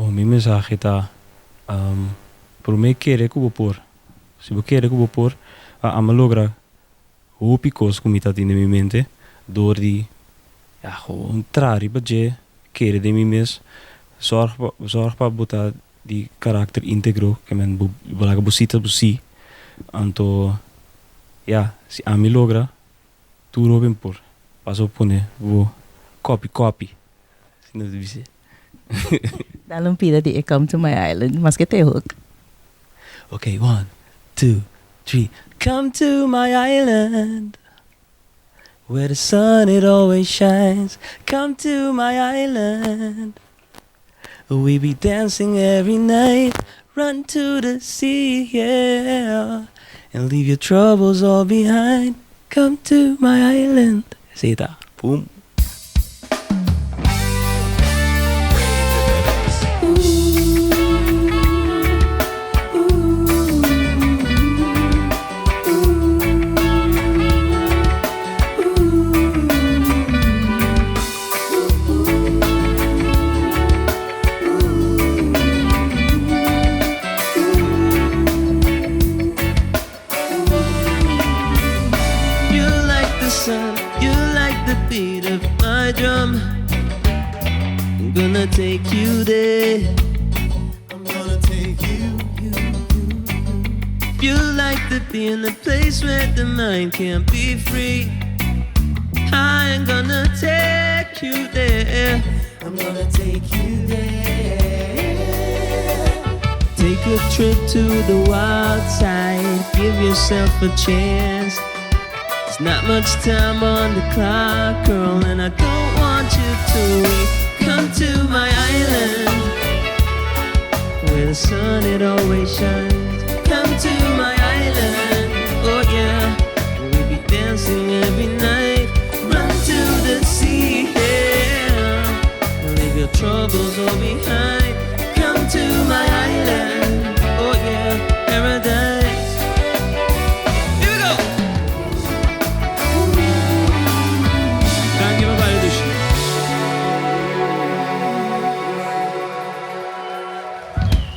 Oh, mi mensaje está, por me querer que por. Se eu quero que eu por, a me logra o picos como está em minha mente, door die, ja, gewoon trari badje, querer de mim mesmo, zorg para botar die karakter íntegro, que men bolaga busita busi, anto, ja, se a me logra, tu robin por, paso pone, vou copy, se não deve ser. Dá um pida de Come to My Island, mas que te hook. Okay, 1, 2, 3. Come to my island, where the sun it always shines. Come to my island, we be dancing every night. Run to the sea, yeah, and leave your troubles all behind. Come to my island. See that? Boom. Beat of my drum, I'm gonna take you there. I'm gonna take you. You like to be in a place where the mind can't be free. I'm gonna take you there. I'm gonna take you there. Take a trip to the wild side. Give yourself a chance. There's not much time on the clock, girl, and I don't want you to wait. Come to my island, where the sun it always shines.